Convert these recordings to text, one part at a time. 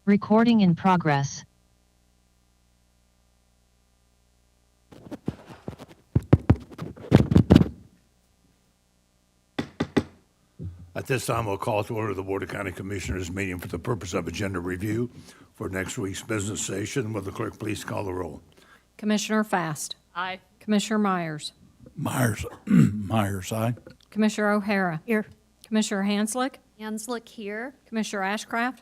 Recording in progress. At this time, we'll call to order the Board of County Commissioners meeting for the purpose of agenda review for next week's business session. Will the clerk please call the roll? Commissioner Fast. Aye. Commissioner Myers. Myers, aye. Commissioner O'Hara. Here. Commissioner Hanslick. Hanslick here. Commissioner Ashcraft.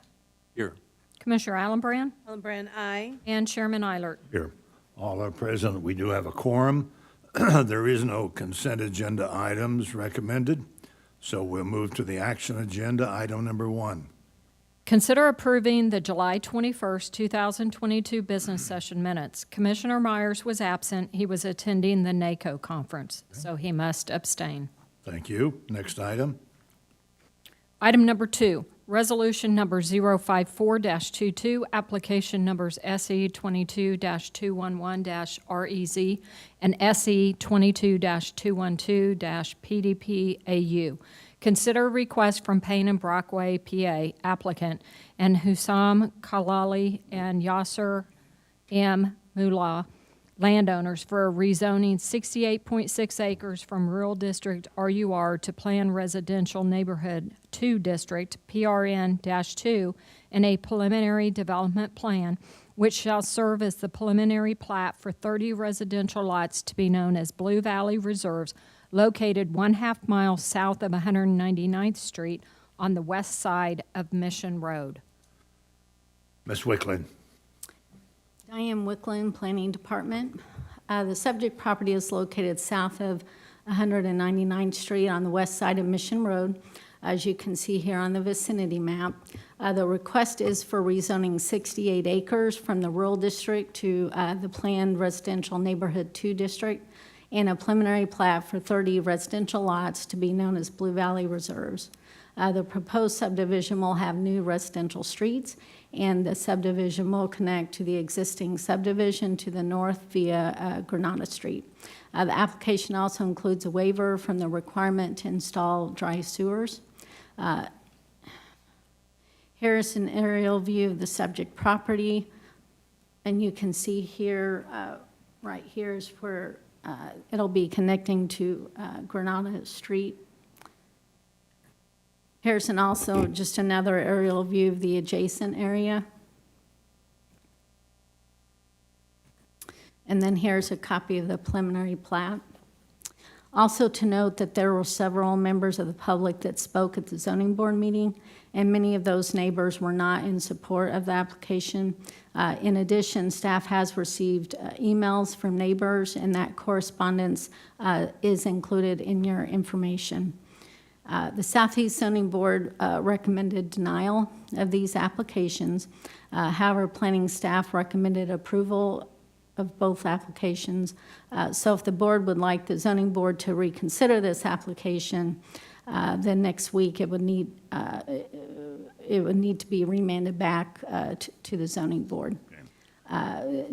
Here. Commissioner Allenbrand. Allenbrand, aye. And Chairman Eilert. Here. All are present. We do have a quorum. There is no consent agenda items recommended, so we'll move to the action agenda, item number 1. Consider approving the July 21st, 2022 business session minutes. Commissioner Myers was absent. He was attending the NACO conference, so he must abstain. Thank you. Next item. Item number 2, resolution number 054-22, application numbers SE 22-211-REZ and SE 22-212-PDP-AU. Consider request from Payne and Brockway, PA, applicant, and Hussam Kalali and Yasser M. Mullah, landowners, for rezoning 68.6 acres from Rural District RUR to Planned Residential Neighborhood 2 District, PRN-2, in a preliminary development plan, which shall serve as the preliminary plat for 30 residential lots to be known as Blue Valley Reserves, located 1/2 mile south of 199th Street on the west side of Mission Road. Ms. Wickland. Diane Wicklund, Planning Department. The subject property is located south of 199th Street on the west side of Mission Road, as you can see here on the vicinity map. The request is for rezoning 68 acres from the Rural District to the Planned Residential Neighborhood 2 District, and a preliminary plat for 30 residential lots to be known as Blue Valley Reserves. The proposed subdivision will have new residential streets, and the subdivision will connect to the existing subdivision to the north via Granada Street. The application also includes a waiver from the requirement to install dry sewers. Here's an aerial view of the subject property, and you can see here, right here is where it'll be connecting to Granada Street. Here's also just another aerial view of the adjacent area. And then here's a copy of the preliminary plat. Also to note that there were several members of the public that spoke at the zoning board meeting, and many of those neighbors were not in support of the application. In addition, staff has received emails from neighbors, and that correspondence is included in your information. The Southeast Zoning Board recommended denial of these applications. However, planning staff recommended approval of both applications. So if the board would like the zoning board to reconsider this application, then next week it would need to be remanded back to the zoning board.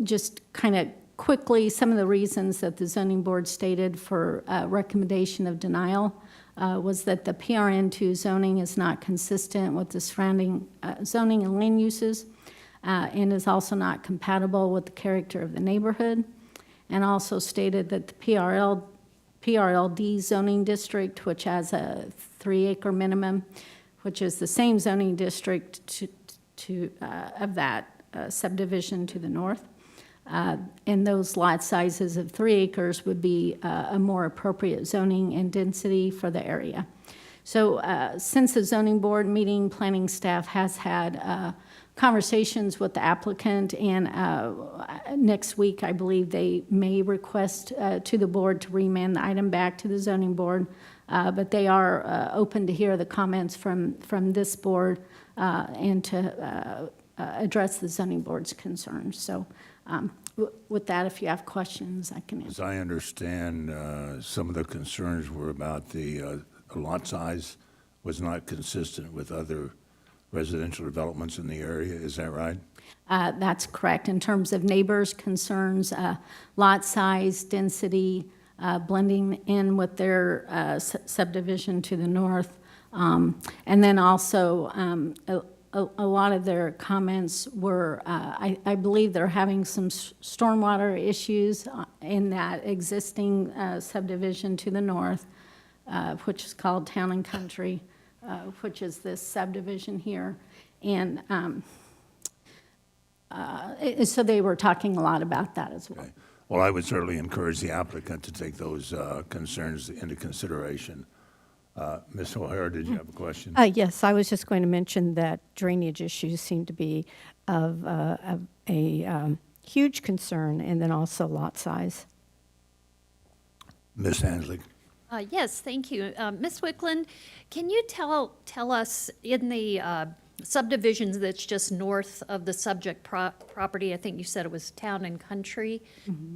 Just kind of quickly, some of the reasons that the zoning board stated for recommendation of denial was that the PRN2 zoning is not consistent with the surrounding zoning and land uses, and is also not compatible with the character of the neighborhood, and also stated that the PRLD zoning district, which has a 3-acre minimum, which is the same zoning district of that subdivision to the north, and those lot sizes of 3 acres would be a more appropriate zoning and density for the area. So since the zoning board meeting, planning staff has had conversations with the applicant, and next week I believe they may request to the board to remand the item back to the zoning board, but they are open to hear the comments from this board and to address the zoning board's concerns. So with that, if you have questions, I can answer. As I understand, some of the concerns were about the lot size was not consistent with other residential developments in the area. Is that right? That's correct. In terms of neighbors' concerns, lot size, density, blending in with their subdivision to the north, and then also a lot of their comments were, I believe they're having some stormwater issues in that existing subdivision to the north, which is called Town and Country, which is this subdivision here. And so they were talking a lot about that as well. Okay. Well, I would certainly encourage the applicant to take those concerns into consideration. Ms. O'Hara, did you have a question? Yes, I was just going to mention that drainage issues seem to be of a huge concern, and then also lot size. Ms. Hanslick? Yes, thank you. Ms. Wickland, can you tell us in the subdivisions that's just north of the subject property, I think you said it was Town and Country,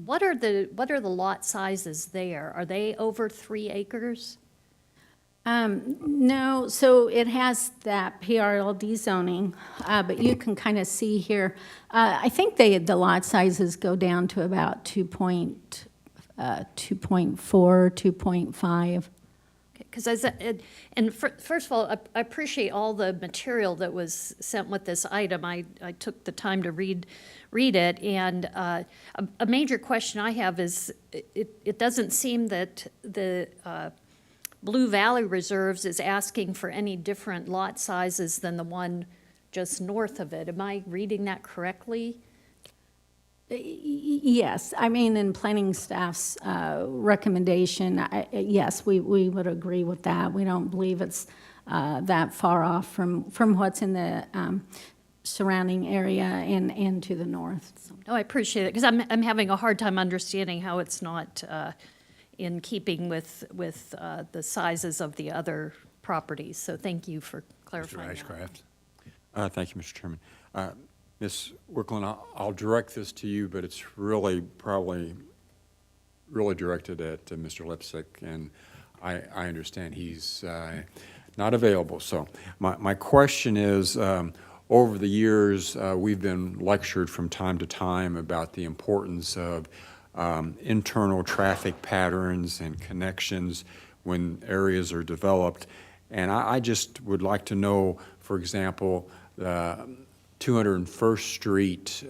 what are the lot sizes there? Are they over 3 acres? No, so it has that PRLD zoning, but you can kind of see here, I think the lot sizes go down to about 2.4, 2.5. Because first of all, I appreciate all the material that was sent with this item. I took the time to read it, and a major question I have is, it doesn't seem that the Blue Valley Reserves is asking for any different lot sizes than the one just north of it. Am I reading that correctly? Yes, I mean, in planning staff's recommendation, yes, we would agree with that. We don't believe it's that far off from what's in the surrounding area and to the north. So. Oh, I appreciate it, because I'm having a hard time understanding how it's not in keeping with the sizes of the other properties. So thank you for Mr. clarifying that. Ashcraft? Thank you, Mr. Chairman. Ms. Wickland, I'll direct this to you, but it's probably directed at Mr. Lipsick, and I understand he's not available. So my question is, over the years, we've been lectured from time to time about the importance of internal traffic patterns and connections when areas are developed. And I just would like to know, for example, 201st Street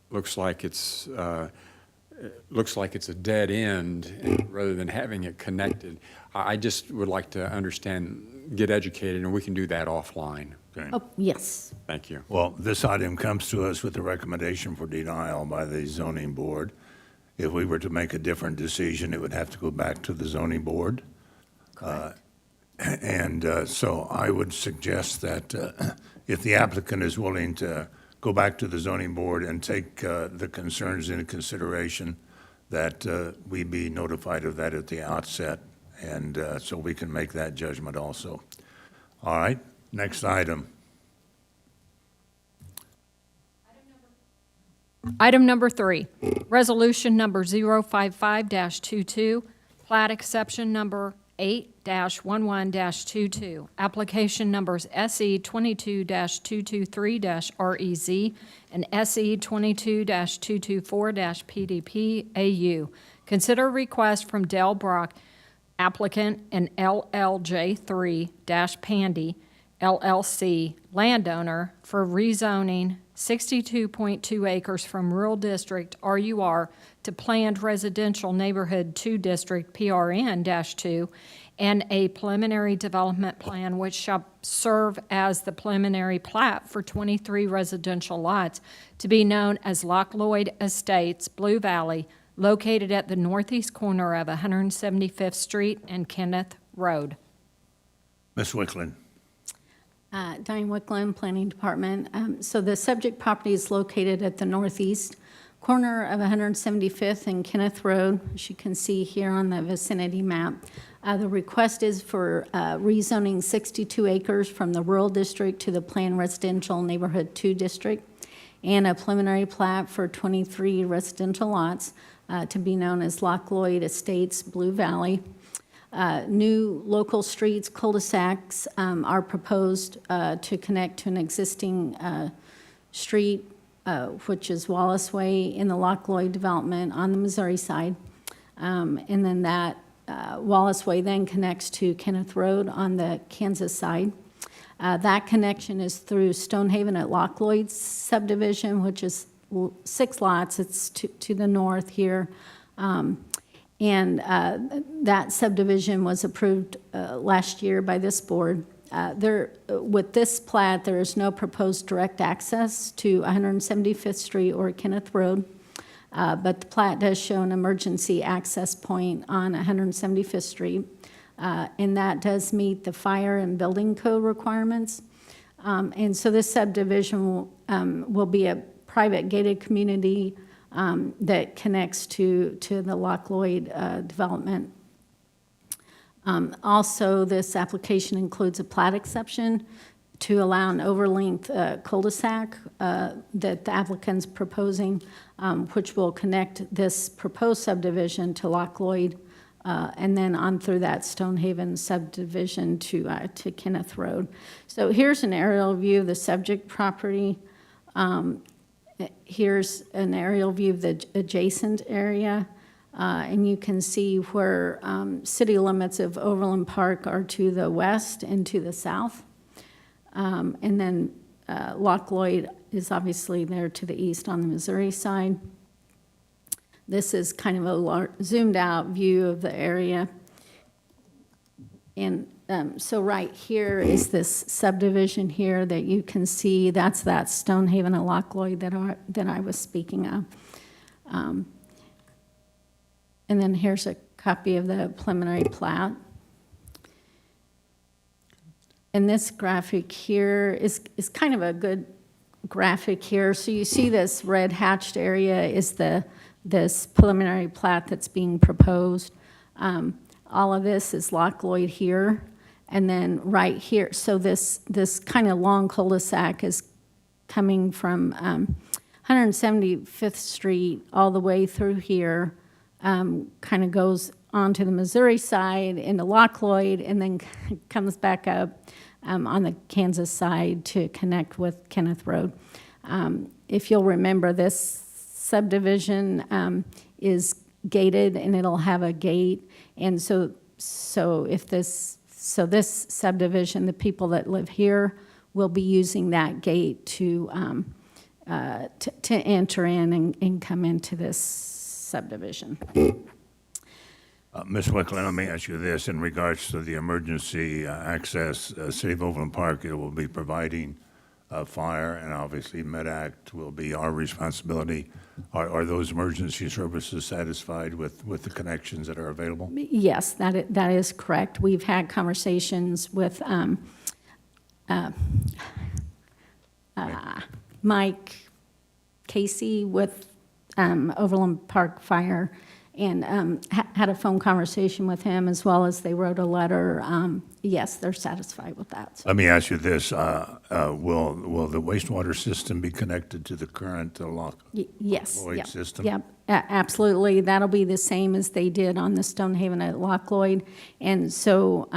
looks like it's a dead end rather than having it connected. I just would like to understand, get educated, and we can do that offline. Okay. Oh, yes. Thank you. Well, this item comes to us with a recommendation for denial by the zoning board. If we were to make a different decision, it would have to go back to the zoning board. So I would suggest that if the applicant is willing to go back to the zoning board and take the concerns into consideration, that we be notified of that at the outset, and so we can make that judgment also. All right, next item. Item number 3, resolution number 055-22, plat exception number 8-11-22, application numbers SE 22-223-REZ and SE 22-224-PDP AU. Consider request from Del Brock, applicant, and LLJ3-Pandy LLC, landowner, for rezoning 62.2 acres from Rural District RUR to Planned Residential Neighborhood 2 District PRN-2, and a preliminary development plan which shall serve as the preliminary plat for 23 residential lots to be known as Loch Lloyd Estates, Blue Valley, located at the northeast corner of 175th Street and Kenneth Road. Ms. Wickland? Diane Wickland, Planning Department. So the subject property is located at the northeast corner of 175th and Kenneth Road, as you can see here on the vicinity map. The request is for rezoning 62 acres from the rural district to the Planned Residential Neighborhood 2 District, and a preliminary plat for 23 residential lots to be known as Loch Lloyd Estates, Blue Valley. New local streets, cul-de-sacs are proposed to connect to an existing street, which is Wallace Way in the Loch Lloyd development on the Missouri side. And then that Wallace Way then connects to Kenneth Road on the Kansas side. That connection is through Stonehaven at Lockloyd subdivision, which is 6 lots. It's to the north here. And that subdivision was approved last year by this board. With this plat, there is no proposed direct access to 175th Street or Kenneth Road, but the plat does show an emergency access point on 175th Street, and that does meet the fire and building code requirements. And so this subdivision will be a private gated community that connects to the Lockloyd development. Also, this application includes a plat exception to allow an overlength cul-de-sac that the applicant's proposing, which will connect this proposed subdivision to Lockloyd, and then on through that Stonehaven subdivision to Kenneth Road. So here's an aerial view of the subject property. Here's an aerial view of the adjacent area. And you can see where city limits of Overland Park are to the west and to the south. And then Lockloyd is obviously there to the east on the Missouri side. This is kind of a zoomed out view of the area. And so right here is this subdivision here that you can see. That's that Stonehaven and Lockloyd that I was speaking of. And then here's a copy of the preliminary plat. And this graphic here is kind of a good graphic here. So you see this red hatched area is this preliminary plat that's being proposed. All of this is Lockloyd here. And then right here, so this kind of long cul-de-sac is coming from 175th Street all the way through here. Kind of goes onto the Missouri side into Lockloyd and then comes back up on the Kansas side to connect with Kenneth Road. If you'll remember, this subdivision is gated and it'll have a gate. And so this subdivision, the people that live here will be using that gate to enter in and come into this subdivision. Ms. Wickland, let me ask you this. In regards to the emergency access, City of Overland Park, it will be providing fire, and obviously MedAct will be our responsibility. Are those emergency services satisfied with the connections that are available? Yes, that is correct. We've had conversations with Mike Casey with Overland Park Fire, and had a phone conversation with him, as well as they wrote a letter. Yes, they're satisfied with that. Let me ask you this. Will the wastewater system be connected to the current Yes. Lockloyd Yep. system? Yep, absolutely. That'll be the same as they did on the Stonehaven at Lockloyd. And so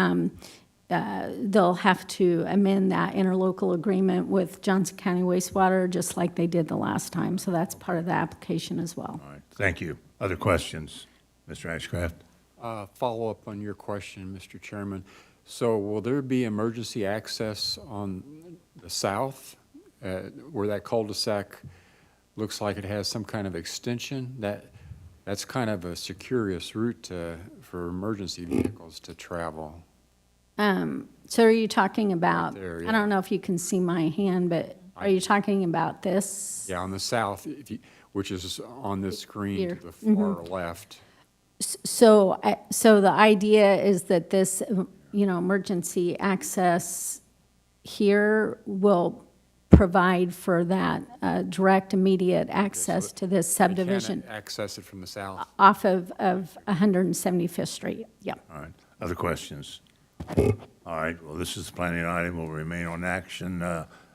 they'll have to amend that interlocal agreement with Johnson County Wastewater, just like they did the last time. So that's part of the application as well. All right, thank you. Other questions? Mr. Ashcraft? Follow up on your question, Mr. Chairman. So will there be emergency access on the south, where that cul-de-sac looks like it has some kind of extension? That's kind of a circuitous route for emergency vehicles to travel. So are you talking about, There, I yeah. don't know if you can see my hand, but are you talking about this? Yeah, on the south, which is on this screen Here. to the far left. So the idea is that this, emergency access here will provide for that direct, immediate access to this They can't subdivision access it from the south. off of 175th Street. Yep. All right, other questions? All right, well, this is the planning item, will remain on action.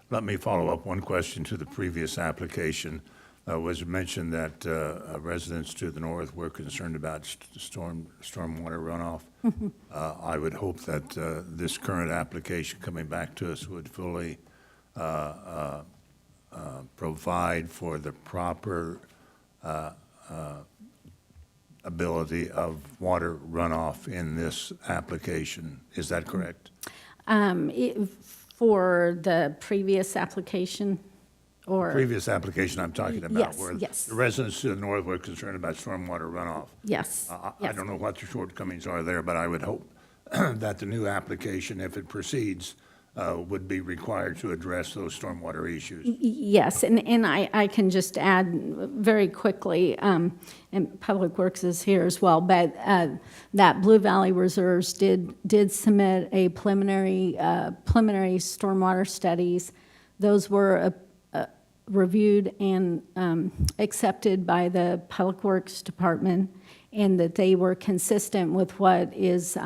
Let me follow up one question to the previous application. Was mentioned that residents to the north were concerned about stormwater runoff. I would hope that this current application coming back to us would fully provide for the proper ability of water runoff in this application. Is that correct? For the previous application, or? Previous application I'm talking about, Yes, where yes. the residents to the north were concerned about stormwater runoff. Yes. I yes. don't know what the shortcomings are there, but I would hope that the new application, if it proceeds, would be required to address those stormwater issues. Yes, and I can just add very quickly, and Public Works is here as well, but that Blue Valley Reserves did submit a preliminary stormwater studies. Those were reviewed and accepted by the Public Works Department, and that they were consistent with what is,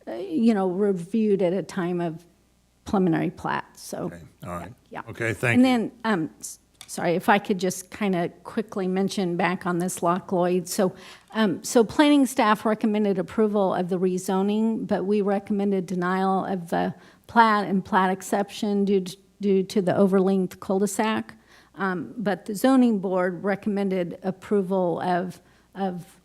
reviewed at a time of preliminary plat, so. Okay, all right. Yeah. Okay, thank you. And then, sorry, if I could just kind of quickly mention back on this Loch Lloyd. So planning staff recommended approval of the rezoning, but we recommended denial of the plat and plat exception due to the overlength cul-de-sac. But the zoning board recommended approval of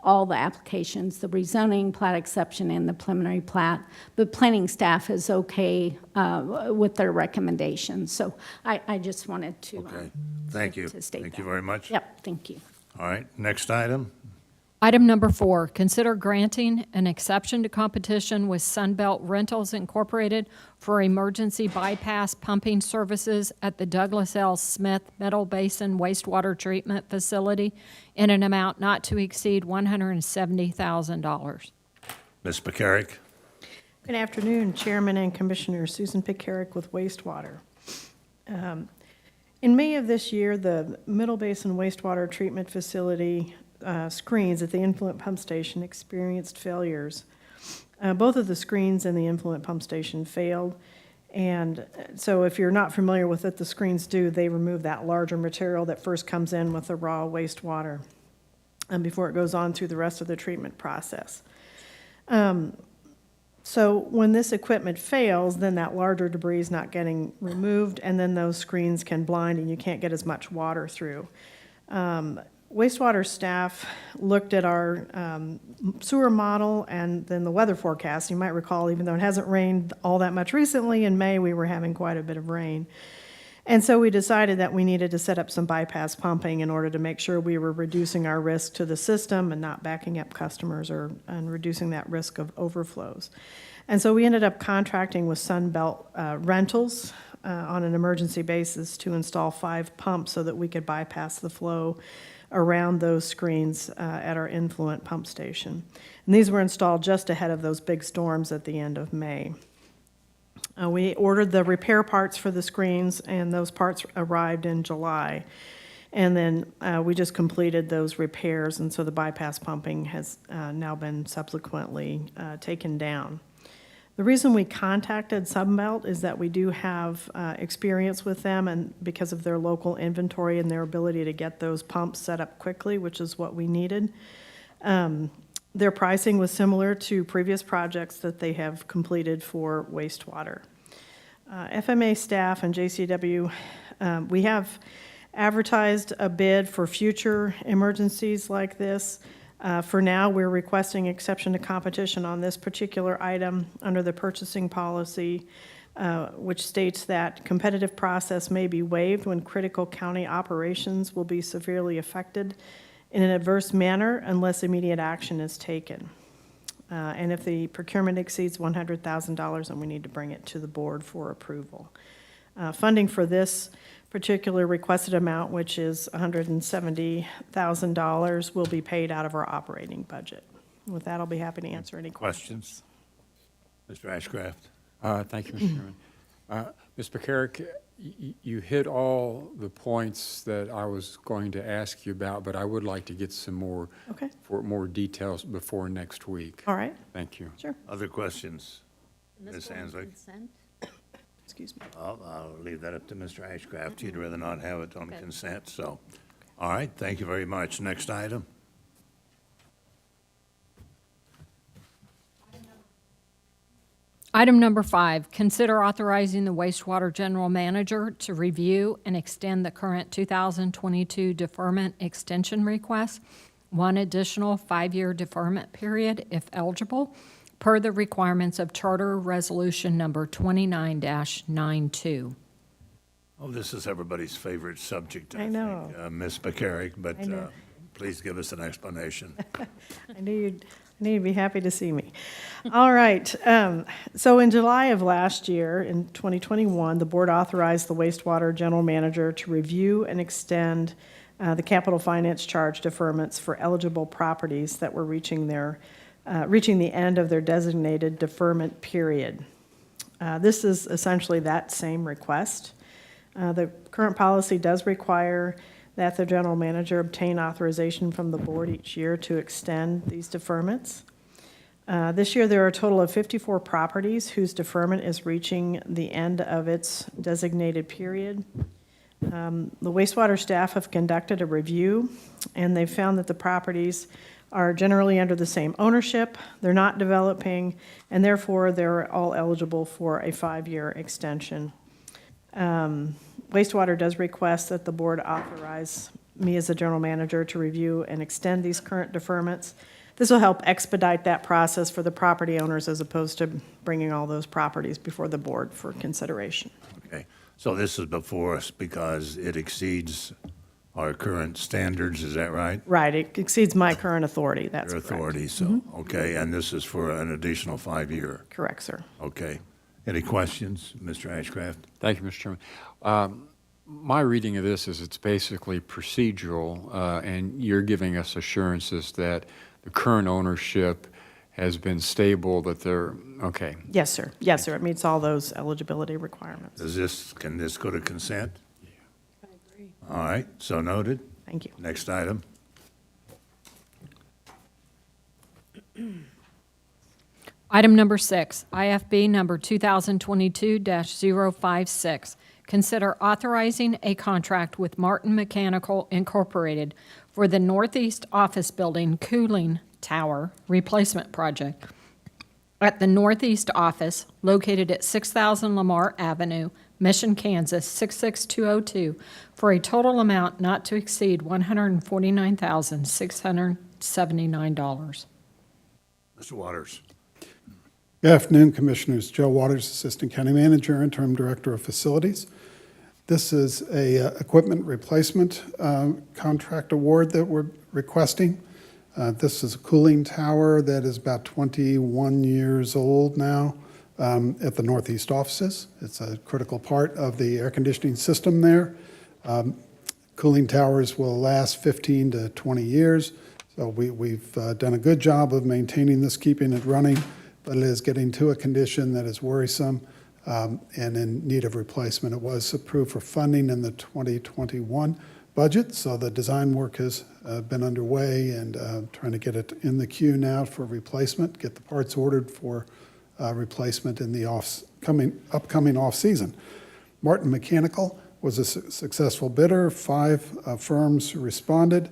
all the applications, the rezoning, plat exception, and the preliminary plat. But planning staff is okay with their recommendations. So I just wanted to. Okay, thank you. to state Thank you that. very much. Yep, thank you. All right, next item. Item number 4, consider granting an exception to competition with Sunbelt Rentals Incorporated for emergency bypass pumping services at the Douglas L. Smith Middle Basin Wastewater Treatment Facility in an amount not to exceed $170,000. Ms. McCarrick? Good afternoon, Chairman and Commissioner. Susan Pickerick with Wastewater. In May of this year, the Middle Basin Wastewater Treatment Facility screens at the influent pump station experienced failures. Both of the screens in the influent pump station failed. And so if you're not familiar with what the screens do, they remove that larger material that first comes in with the raw wastewater before it goes on through the rest of the treatment process. So when this equipment fails, then that larger debris is not getting removed, and then those screens can blind and you can't get as much water through. Wastewater staff looked at our sewer model and then the weather forecast. You might recall, even though it hasn't rained all that much recently, in May we were having quite a bit of rain. And so we decided that we needed to set up some bypass pumping in order to make sure we were reducing our risk to the system and not backing up customers and reducing that risk of overflows. And so we ended up contracting with Sunbelt Rentals on an emergency basis to install 5 pumps so that we could bypass the flow around those screens at our influent pump station. And these were installed just ahead of those big storms at the end of May. We ordered the repair parts for the screens, and those parts arrived in July. And then we just completed those repairs, and so the bypass pumping has now been subsequently taken down. The reason we contacted Sunbelt is that we do have experience with them, and because of their local inventory and their ability to get those pumps set up quickly, which is what we needed. Their pricing was similar to previous projects that they have completed for wastewater. FMA staff and JCW, we have advertised a bid for future emergencies like this. For now, we're requesting exception to competition on this particular item under the purchasing policy, which states that competitive process may be waived when critical county operations will be severely affected in an adverse manner unless immediate action is taken. And if the procurement exceeds $100,000, then we need to bring it to the board for approval. Funding for this particular requested amount, which is $170,000, will be paid out of our operating budget. With that, I'll be happy to answer any questions. Mr. Ashcraft? Thank you, Mr. Chairman. Ms. McCarrick, you hit all the points that I was going to ask you about, but I would like to get some more, Okay. for more details before next week. All right, Thank you. sure. Other questions? And Ms. this one, Hanslick? consent? Excuse me. I'll leave that up to Mr. Ashcraft. He'd rather not have it on Okay. consent, so. All right, thank you very much. Next item. Item number 5, consider authorizing the wastewater general manager to review and extend the current 2022 deferment extension request, one additional 5-year deferment period if eligible, per the requirements of Charter Resolution Number 29-92. Oh, this is everybody's favorite subject, I know. think, Ms. McCarrick, but I know. please give us an explanation. I knew you'd be happy to see me. All right, so in July of last year, in 2021, the board authorized the wastewater general manager to review and extend the capital finance charge deferments for eligible properties that were reaching the end of their designated deferment period. This is essentially that same request. The current policy does require that the general manager obtain authorization from the board each year to extend these deferments. This year, there are a total of 54 properties whose deferment is reaching the end of its designated period. The wastewater staff have conducted a review, and they've found that the properties are generally under the same ownership, they're not developing, and therefore they're all eligible for a 5-year extension. Wastewater does request that the board authorize me as the general manager to review and extend these current deferments. This will help expedite that process for the property owners as opposed to bringing all those properties before the board for consideration. Okay, so this is before us because it exceeds our current standards, is that right? Right, it exceeds my current authority, that's Your correct. authority, so, okay, and this is for an additional 5-year, Correct, sir. okay. Any questions, Mr. Ashcraft? Thank you, Mr. Chairman. My reading of this is it's basically procedural, and you're giving us assurances that the current ownership has been stable, that they're, okay. Yes, sir. Yes, sir, it meets all those eligibility requirements. Can this go to consent? I agree. All right, so noted. Thank you. Next item. Item number 6, IFB number 2022-056. Consider authorizing a contract with Martin Mechanical Incorporated for the Northeast Office Building Cooling Tower Replacement Project at the Northeast Office located at 6000 Lamar Avenue, Mission, Kansas, 66202, for a total amount not to exceed $149,679. Mr. Waters. Good afternoon, Commissioners. Joe Waters, Assistant County Manager, Interim Director of Facilities. This is a equipment replacement contract award that we're requesting. This is a cooling tower that is about 21 years old now at the Northeast offices. It's a critical part of the air conditioning system there. Cooling towers will last 15 to 20 years, so we've done a good job of maintaining this, keeping it running, but it is getting to a condition that is worrisome and in need of replacement. It was approved for funding in the 2021 budget, so the design work has been underway and trying to get it in the queue now for replacement, get the parts ordered for replacement in the upcoming off-season. Martin Mechanical was a successful bidder. 5 firms responded.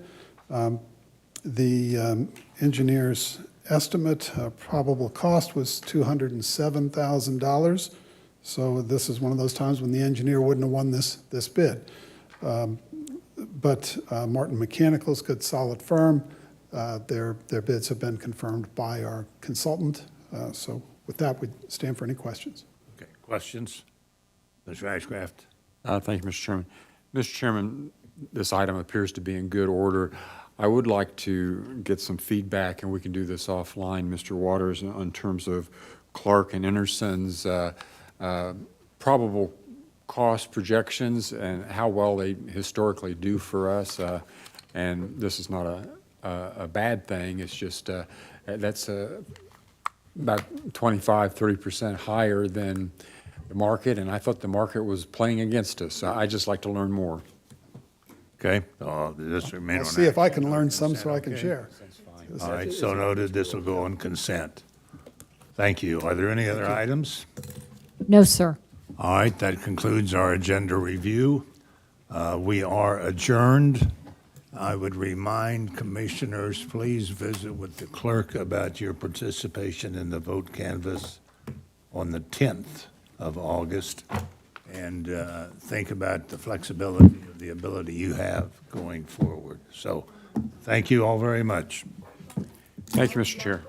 The engineer's estimate probable cost was $207,000. So this is one of those times when the engineer wouldn't have won this bid. But Martin Mechanical's a good, solid firm. Their bids have been confirmed by our consultant. So with that, we stand for any questions. Okay, questions? Mr. Ashcraft? Thank you, Mr. Chairman. Mr. Chairman, this item appears to be in good order. I would like to get some feedback, and we can do this offline, Mr. Waters, in terms of Clark and Interson's probable cost projections and how well they historically do for us. And this is not a bad thing. It's just that's about 25-30% higher than the market, and I thought the market was playing against us. I'd just like to learn more. Okay, this remain on. I'll see if I action can on learn some consent, so I can okay? share. All right, so noted, this will go on consent. Thank you. Are there any other items? No, sir. All right, that concludes our agenda review. We are adjourned. I would remind commissioners, please visit with the clerk about your participation in the vote canvass on the 10th of August, and think about the flexibility of the ability you have going forward. So, thank you all very much. Thank you, Mr. Chair.